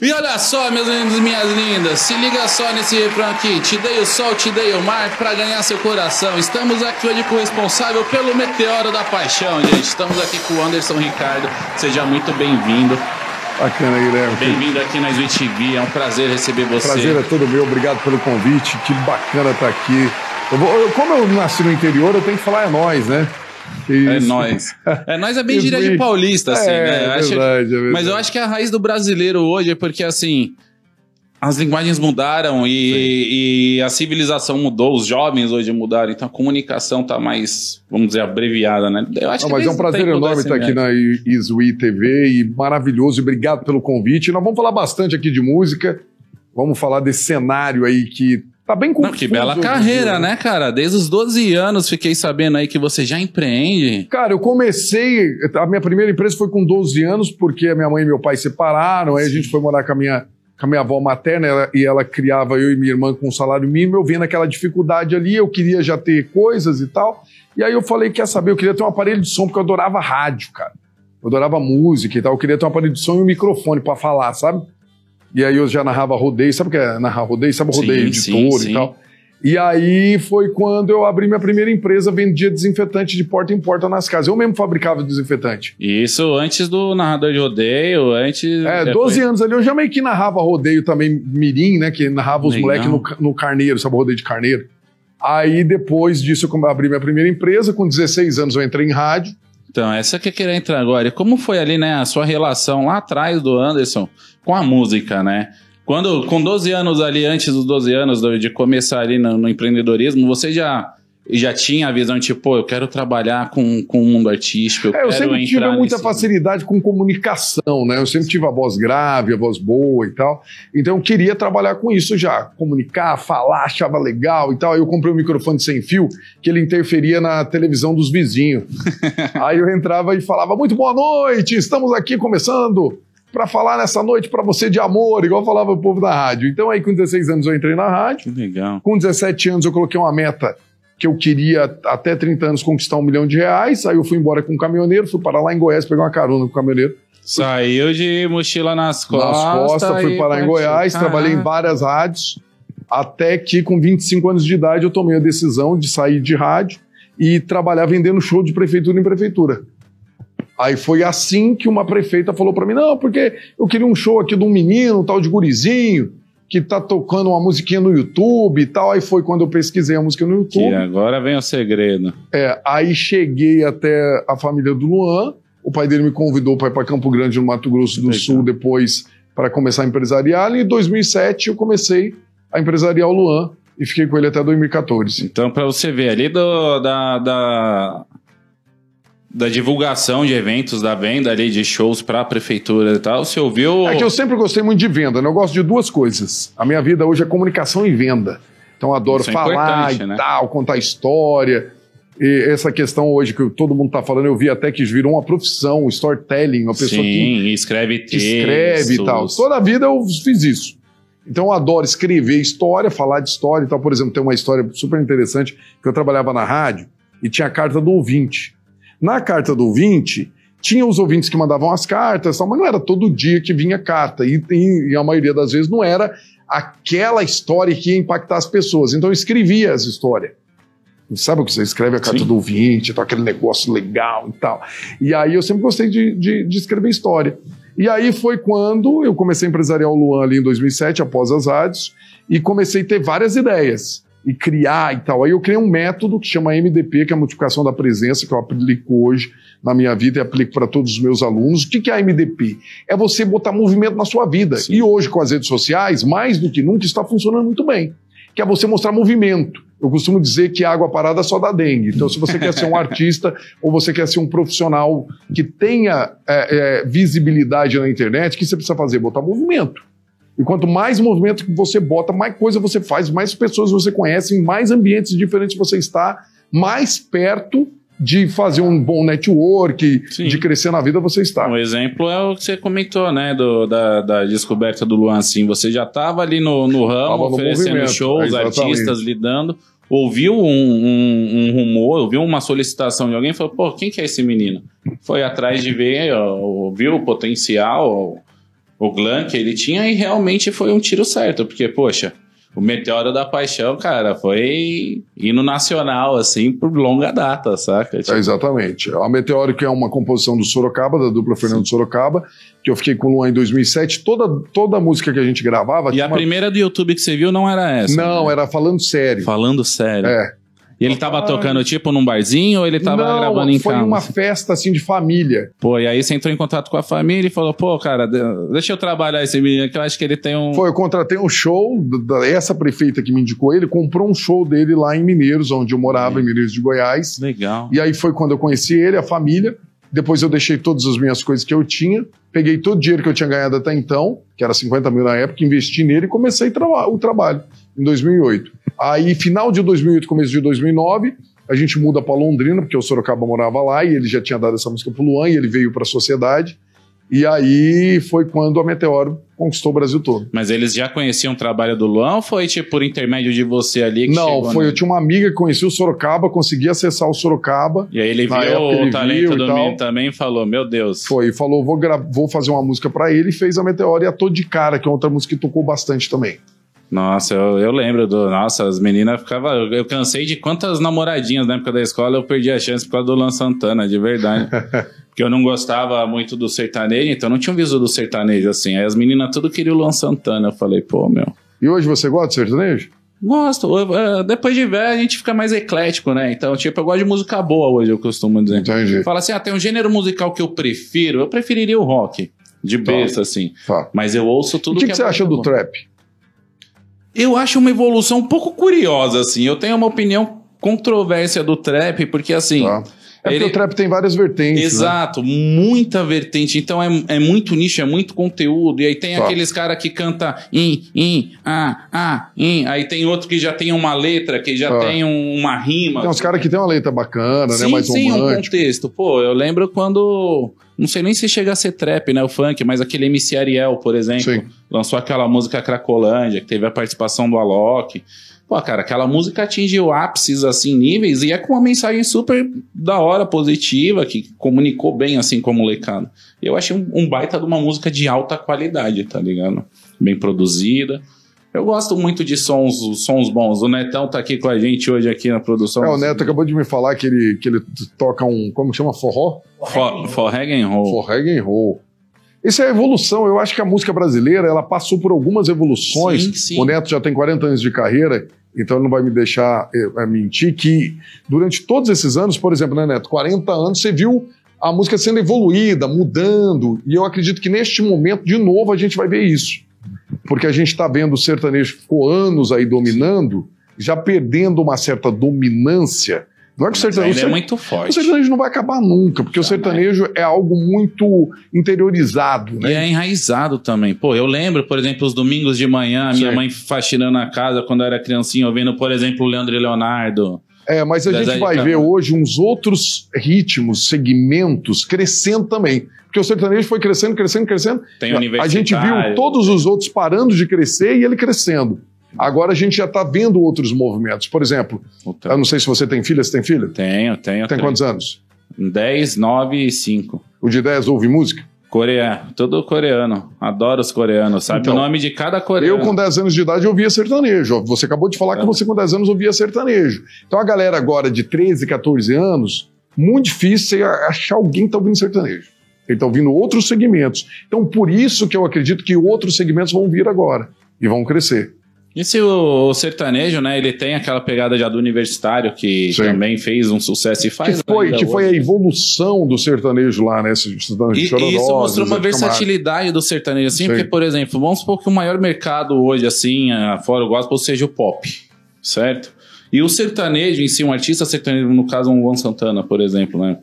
E olha só, meus lindos e minhas lindas, se liga só nesse refrão aqui. Te dei o sol, te dei o mar pra ganhar seu coração. Estamos aqui hoje com o responsável pelo Meteoro da Paixão, gente. Estamos aqui com o Anderson Ricardo. Seja muito bem-vindo. Bacana, Guilherme. Bem-vindo aqui na Switch TV, é um prazer receber você. O prazer é todo meu, obrigado pelo convite. Que bacana estar aqui. Como eu nasci no interior, eu tenho que falar é nóis, né? É nóis. É nóis é bem gíria de paulista, assim, né? É verdade. Mas eu acho que a raiz do brasileiro hoje é porque, assim, as linguagens mudaram e a civilização mudou, os jovens hoje mudaram, então a comunicação tá mais, vamos dizer, abreviada, né? Eu acho mas é um prazer enorme estar aqui na Switch TV e maravilhoso, obrigado pelo convite. Nós vamos falar bastante aqui de música, vamos falar desse cenário aí que tá bem confuso. Não, que bela carreira, né, cara? Desde os 12 anos fiquei sabendo aí que você já empreende. Cara, eu comecei... A minha primeira empresa foi com 12 anos, porque a minha mãe e meu pai separaram, aí a gente foi morar com a minha avó materna, e ela criava eu e minha irmã com um salário mínimo, eu vendo aquela dificuldade ali, eu queria já ter coisas e tal, e aí eu falei, quer saber, eu queria ter um aparelho de som, porque eu adorava rádio, cara. Eu adorava música e tal, eu queria ter um aparelho de som e um microfone pra falar, sabe? E aí eu já narrava rodeio, sabe o que é narrar rodeio? Sabe o rodeio, editor e tal. E aí foi quando eu abri minha primeira empresa, vendia desinfetante de porta em porta nas casas. Eu mesmo fabricava desinfetante. Isso antes do narrador de rodeio, antes... 12 anos ali eu já meio que narrava rodeio também, mirim, né? Que narrava os moleques no carneiro, sabe o rodeio de carneiro? Aí depois disso eu abri minha primeira empresa, com 16 anos eu entrei em rádio. Então, essa que eu queria entrar agora. Como foi ali, né, a sua relação lá atrás do Anderson com a música, né? Quando, com 12 anos ali, antes dos 12 anos de começar ali no empreendedorismo, você já tinha a visão de, tipo, pô, eu quero trabalhar com o mundo artístico, eu sempre tive muita facilidade com comunicação, né? Eu sempre tive a voz grave, a voz boa e tal. Então eu queria trabalhar com isso já. Comunicar, falar, achava legal e tal. Aí eu comprei um microfone sem fio, que ele interferia na televisão dos vizinhos. Aí eu entrava e falava, muito boa noite, estamos aqui começando para falar nessa noite para você de amor, igual falava o povo da rádio. Então aí com 16 anos eu entrei na rádio. Que legal. Com 17 anos eu coloquei uma meta que eu queria até 30 anos conquistar R$1 milhão. Aí eu fui embora com um caminhoneiro, fui parar lá em Goiás, pegar uma carona com o caminhoneiro. Saiu de mochila nas costas. Fui parar em Goiás, trabalhei em várias rádios, até que com 25 anos de idade eu tomei a decisão de sair de rádio e trabalhar vendendo show de prefeitura em prefeitura. Aí foi assim que uma prefeita falou pra mim, não, porque eu queria um show aqui de um menino, um tal de gurizinho, que tá tocando uma musiquinha no YouTube e tal. Aí foi quando eu pesquisei a música no YouTube. E agora vem o segredo. Aí cheguei até a família do Luan, o pai dele me convidou para ir para Campo Grande, no Mato Grosso do Sul, depois para começar a empresariar. E em 2007 eu comecei a empresariar o Luan e fiquei com ele até 2014. Então, para você ver ali da divulgação de eventos, da venda ali de shows para a prefeitura e tal, você ouviu... É que eu sempre gostei muito de venda, né? Eu gosto de duas coisas. A minha vida hoje é comunicação e venda. Então eu adoro falar e tal, contar história. E essa questão hoje que todo mundo está falando, eu vi até que virou uma profissão, storytelling, uma pessoa que escreve textos. Escreve e tal. Toda a vida eu fiz isso. Então eu adoro escrever história, falar de história e tal. Por exemplo, tem uma história super interessante que eu trabalhava na rádio e tinha a carta do ouvinte. Na carta do ouvinte, tinha os ouvintes que mandavam as cartas, mas não era todo dia que vinha carta. E a maioria das vezes não era aquela história que ia impactar as pessoas. Então eu escrevia essa história. Sabe o que você escreve a carta do ouvinte, aquele negócio legal e tal. E aí eu sempre gostei de escrever história. E aí foi quando eu comecei a empresariar o Luan ali em 2007, após as rádios, e comecei a ter várias ideias. E criar e tal. Aí eu criei um método que chama MDP, que é a multiplicação da presença, que eu aplico hoje na minha vida e aplico para todos os meus alunos. O que é a MDP? É você botar movimento na sua vida. Sim. E hoje, com as redes sociais, mais do que nunca, está funcionando muito bem. Que é você mostrar movimento. Eu costumo dizer que água parada só dá dengue. Então, se você quer ser um artista ou você quer ser um profissional que tenha visibilidade na internet, o que você precisa fazer? Botar movimento. E quanto mais movimento que você bota, mais coisa você faz, mais pessoas você conhece, em mais ambientes diferentes você está, mais perto de fazer um bom network, sim, de crescer na vida você está. Um exemplo é o que você comentou, né, da descoberta do Luan, assim, você já estava ali no ramo, oferecendo shows, artistas, lidando, ouviu um rumor, ouviu uma solicitação de alguém e falou, pô, quem que é esse menino? Foi atrás de ver, ouviu o potencial, o Glank, ele tinha e realmente foi um tiro certo, porque, poxa, o Meteoro da Paixão, cara, foi hino nacional, assim, por longa data, saca? Tipo... exatamente. A Meteoro, que é uma composição do Sorocaba, da dupla Fernando Sorocaba, que eu fiquei com o Luan em 2007. Toda a música que a gente gravava... E a primeira do YouTube que você viu não era essa? Não, era Falando Sério. Falando Sério. É. E ele tava tocando, tipo, num barzinho ou ele tava gravando em casa? Foi uma festa, assim, de família. Pô, e aí você entrou em contato com a família e falou, pô, cara, deixa eu trabalhar esse menino, que eu acho que ele tem um... Foi, eu contratei um show, essa prefeita que me indicou ele, comprou um show dele lá em Mineiros, onde eu morava, em Mineiros de Goiás. Legal. E aí foi quando eu conheci ele, a família. Depois eu deixei todas as minhas coisas que eu tinha, peguei todo o dinheiro que eu tinha ganhado até então, que era 50 mil na época, investi nele e comecei o trabalho, em 2008. Aí, final de 2008, começo de 2009... a gente muda para Londrina, porque o Sorocaba morava lá e ele já tinha dado essa música pro Luan e ele veio para a sociedade. E aí foi quando a Meteoro conquistou o Brasil todo. Mas eles já conheciam o trabalho do Luan ou foi tipo por intermédio de você ali que Não, foi, eu tinha uma amiga que conhecia o Sorocaba, conseguia acessar o Sorocaba. E aí ele viu o talento do menino também e falou, meu Deus. Foi, falou, vou fazer uma música para ele e fez a Meteoro e a Tô de Cara, que é outra música que tocou bastante também. Nossa, eu lembro Nossa, as meninas ficavam... Eu cansei de quantas namoradinhas na época da escola eu perdi a chance por causa do Luan Santana, de verdade. Porque eu não gostava muito do sertanejo, então não tinha um visu do sertanejo, assim. Aí as meninas tudo queriam o Luan Santana. Eu falei, pô, meu... E hoje você gosta de sertanejo? Gosto. Depois de ver, a gente fica mais eclético, né? Então, tipo, eu gosto de música boa hoje, eu costumo dizer. Entendi. Fala assim, tem um gênero musical que eu prefiro. Eu preferiria o rock, de besta, assim. Mas eu ouço tudo que você acha do trap? Eu acho uma evolução um pouco curiosa, assim. Eu tenho uma opinião controvérsia do trap, porque, assim... Porque o trap tem várias vertentes. Exato, né? Muita vertente. Então é muito nicho, é muito conteúdo. E aí tem aqueles caras que canta Aí tem outro que já tem uma letra, que já tem uma rima. Tem uns caras que tem uma letra bacana, né? Mais romântico. Sim, um contexto. Pô, eu lembro quando... Não sei nem se chega a ser trap, né? O funk, mas aquele MC Ariel, por exemplo, lançou aquela música Cracolândia, que teve a participação do Alok. Pô, cara, aquela música atingiu ápices, assim, níveis, e é com uma mensagem super da hora, positiva, que comunicou bem, assim, com a molecada. Eu achei um baita de uma música de alta qualidade, tá ligado? Bem produzida. Eu gosto muito de sons bons. O Netão tá aqui com a gente hoje aqui na produção. O Neto acabou de me falar que ele toca como que chama? Forró? Forrega and roll. Forrega and roll. Isso é a evolução. Eu acho que a música brasileira, ela passou por algumas evoluções. Sim. O Neto já tem 40 anos de carreira, então ele não vai me deixar mentir que durante todos esses anos, por exemplo, né, Neto, 40 anos, você viu a música sendo evoluída, mudando, e eu acredito que neste momento, de novo, a gente vai ver isso. Porque a gente está vendo o sertanejo que ficou anos aí dominando, já perdendo uma certa dominância. Não é que o sertanejo é muito forte. O sertanejo não vai acabar nunca, porque o sertanejo é algo muito interiorizado, né? E é enraizado também. Pô, eu lembro, por exemplo, os domingos de manhã, minha mãe faxinando a casa quando eu era criancinha, ouvindo, por exemplo, o Leandro e Leonardo. Mas a gente vai ver hoje uns outros ritmos, segmentos crescendo também. Porque o sertanejo foi crescendo. Tem universitário. A gente viu todos os outros parando de crescer e ele crescendo. Agora a gente já está vendo outros movimentos. Por exemplo, eu não sei se você tem filha. Você tem filha? Tenho. Tem quantos anos? 10, 9 e 5. O de 10 ouve música? Coreano, tudo coreano. Adoro os coreanos, sabe o nome de cada coreano. Eu com 10 anos de idade ouvia sertanejo. Você acabou de falar que você com 10 anos ouvia sertanejo. Então a galera agora de 13, 14 anos, muito difícil você achar alguém que está ouvindo sertanejo. Ele está ouvindo outros segmentos. Então por isso que eu acredito que outros segmentos vão vir agora e vão crescer. E se o sertanejo, né, ele tem aquela pegada já do universitário, que também fez um sucesso e faz... Que foi a evolução do sertanejo lá, né? Isso mostrou uma versatilidade do sertanejo, assim, porque, por exemplo, vamos supor que o maior mercado hoje, assim, fora o gospel, seja o pop, certo? E o sertanejo em si, um artista sertanejo, no caso um Luan Santana, por exemplo, né?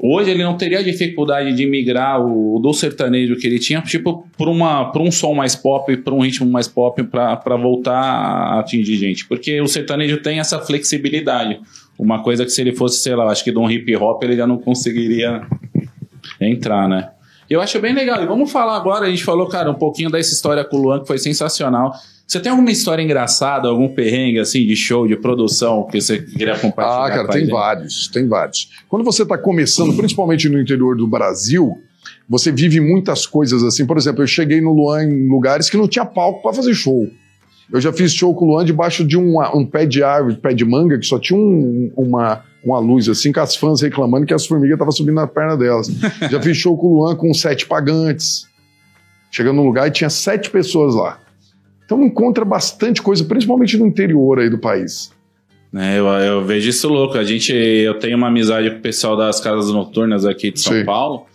Hoje ele não teria dificuldade de migrar do sertanejo que ele tinha, tipo, por um som mais pop, por um ritmo mais pop, para voltar a atingir gente. Porque o sertanejo tem essa flexibilidade. Uma coisa que se ele fosse, sei lá, acho que de um hip hop, ele já não conseguiria entrar, né? Eu acho bem legal. E vamos falar agora, a gente falou, cara, um pouquinho dessa história com o Luan, que foi sensacional. Você tem alguma história engraçada, algum perrengue, assim, de show, de produção, que você queria compartilhar? Cara, tem vários. Quando você está começando, principalmente no interior do Brasil, você vive muitas coisas assim. Por exemplo, eu cheguei no Luan em lugares que não tinha palco para fazer show. Eu já fiz show com o Luan debaixo de um pé de árvore, pé de manga, que só tinha uma luz assim, com as fãs reclamando que as formigas estavam subindo na perna delas. Já fiz show com o Luan com 7 pagantes. Chegando num lugar e tinha 7 pessoas lá. Então encontra bastante coisa, principalmente no interior aí do país. Eu vejo isso louco. Eu tenho uma amizade com o pessoal das casas noturnas aqui de São Paulo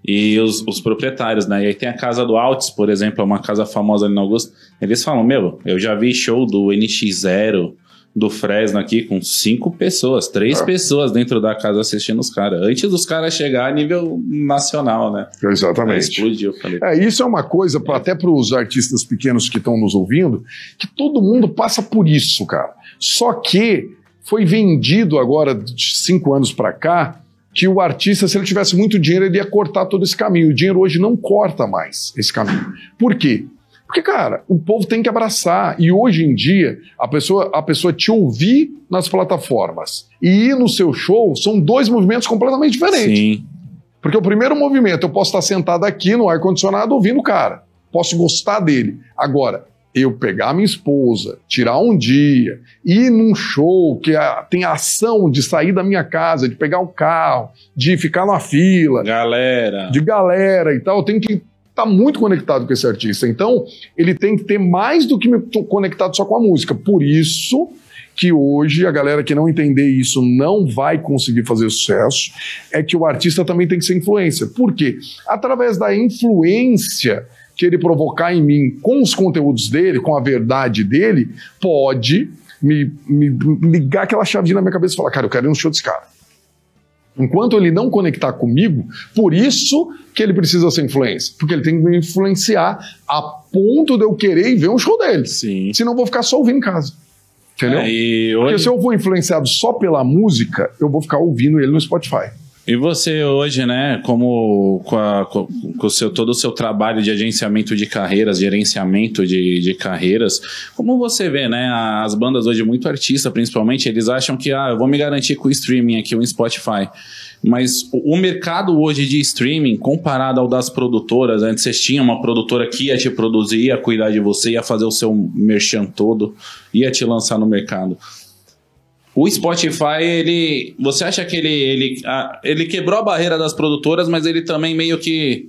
e os proprietários, né? E aí tem a casa do Altis, por exemplo, é uma casa famosa ali no Augusto. Eles falam, eu já vi show do NX0, do Fresno aqui, com 5 pessoas, 3 pessoas dentro da casa assistindo os caras. Antes dos caras chegar a nível nacional, né? Exatamente. Explodiu, falei. Isso é uma coisa, até para os artistas pequenos que estão nos ouvindo, que todo mundo passa por isso, cara. Só que foi vendido agora, de 5 anos para cá, que o artista, se ele tivesse muito dinheiro, ele ia cortar todo esse caminho. O dinheiro hoje não corta mais esse caminho. Por quê? Porque, cara, o povo tem que abraçar. E hoje em dia, a pessoa te ouvir nas plataformas e ir no seu show são 2 movimentos completamente diferentes. Sim. Porque o primeiro movimento, eu posso estar sentado aqui no ar-condicionado ouvindo o cara. Posso gostar dele. Agora, eu pegar minha esposa, tirar um dia, ir num show que tem a ação de sair da minha casa, de pegar o carro, de ficar na fila. De galera e tal, eu tenho que estar muito conectado com esse artista. Então, ele tem que ter mais do que me conectado só com a música. Por isso que hoje a galera que não entender isso não vai conseguir fazer sucesso, é que o artista também tem que ser influência. Por quê? Através da influência que ele provocar em mim com os conteúdos dele, com a verdade dele, pode me ligar aquela chavinha na minha cabeça e falar, cara, eu quero ir no show desse cara. Enquanto ele não conectar comigo, por isso que ele precisa ser influência. Porque ele tem que me influenciar a ponto de eu querer ir ver um show dele. Sim. Senão eu vou ficar só ouvindo em casa. Entendeu? Porque se eu for influenciado só pela música, eu vou ficar ouvindo ele no Spotify. E você hoje, né, como com todo o seu trabalho de agenciamento de carreiras, gerenciamento de carreiras, como você vê, né, as bandas hoje, muito artista principalmente, eles acham que, eu vou me garantir com o streaming aqui, o Spotify. Mas o mercado hoje de streaming, comparado ao das produtoras, antes você tinha uma produtora que ia te produzir, ia cuidar de você, ia fazer o seu merchan todo, ia te lançar no mercado. O Spotify, você acha que ele quebrou a barreira das produtoras, mas ele também meio que,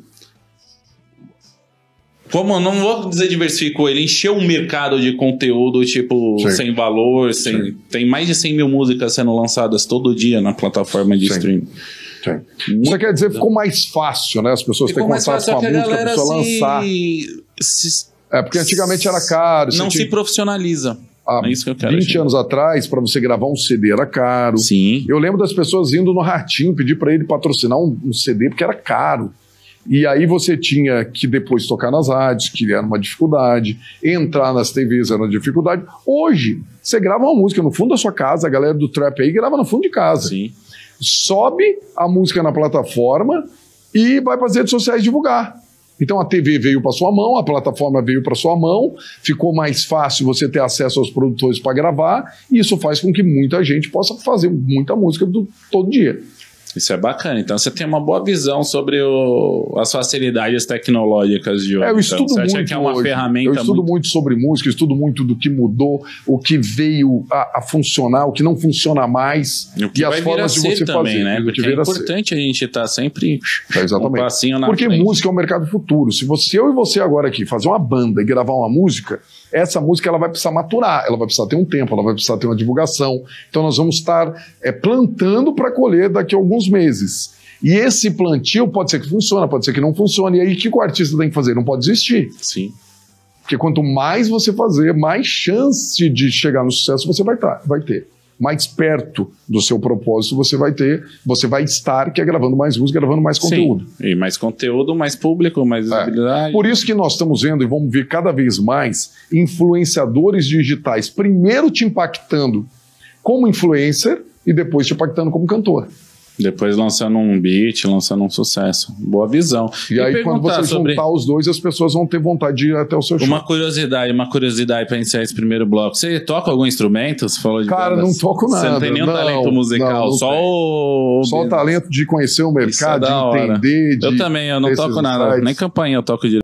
como não vou dizer diversificou, ele encheu um mercado de conteúdo, tipo, sem valor, tem mais de 100 mil músicas sendo lançadas todo dia na plataforma de streaming. Isso quer dizer que ficou mais fácil, né? As pessoas têm contato com a música, a pessoa lançar. Porque antigamente era caro. Não se profissionaliza. É isso que eu quero 20 anos atrás, para você gravar um CD era caro. Sim. Eu lembro das pessoas indo no Ratinho pedir para ele patrocinar um CD porque era caro. E aí você tinha que depois tocar nas rádios, que era uma dificuldade, entrar nas TVs era uma dificuldade. Hoje, você grava uma música no fundo da sua casa, a galera do trap aí grava no fundo de casa. Sim. Sobe a música na plataforma e vai para as redes sociais divulgar. Então a TV veio para sua mão, a plataforma veio para sua mão, ficou mais fácil você ter acesso aos produtores para gravar, e isso faz com que muita gente possa fazer muita música todo dia. Isso é bacana. Então você tem uma boa visão sobre as facilidades tecnológicas de hoje. Eu estudo então, você muito acha que é uma hoje. ferramenta. Eu estudo muito sobre música, estudo muito do que mudou, o que veio a funcionar, o que não funciona mais, e as formas de você também, fazer. Né? Porque é importante a gente estar sempre um passinho na Porque frente. Música é um mercado futuro. Se eu e você agora aqui fazer uma banda e gravar uma música, essa música ela vai precisar maturar, ela vai precisar ter um tempo, ela vai precisar ter uma divulgação. Então nós vamos estar plantando para colher daqui a alguns meses. E esse plantio pode ser que funcione, pode ser que não funcione. E aí o que o artista tem que fazer? Não pode desistir. Sim. Porque quanto mais você fazer, mais chance de chegar no sucesso você vai ter. Mais perto do seu propósito você vai ter, você vai estar gravando mais música, gravando mais conteúdo. Sim. E mais conteúdo, mais público, mais visibilidade. Por isso que nós estamos vendo e vamos ver cada vez mais influenciadores digitais, primeiro te impactando como influencer e depois te impactando como cantor. Depois lançando um beat, lançando um sucesso. Boa visão. E aí, quando você juntar os dois, as pessoas vão ter vontade de ir até o seu show. Uma curiosidade para iniciar esse primeiro bloco. Você toca algum instrumento? Você falou de Cara, bandas. não toco nada. Você não tem nenhum talento musical, não só o talento de conhecer o mercado, de entender. Eu também, eu não toco nada. Nem campanha eu toco direito.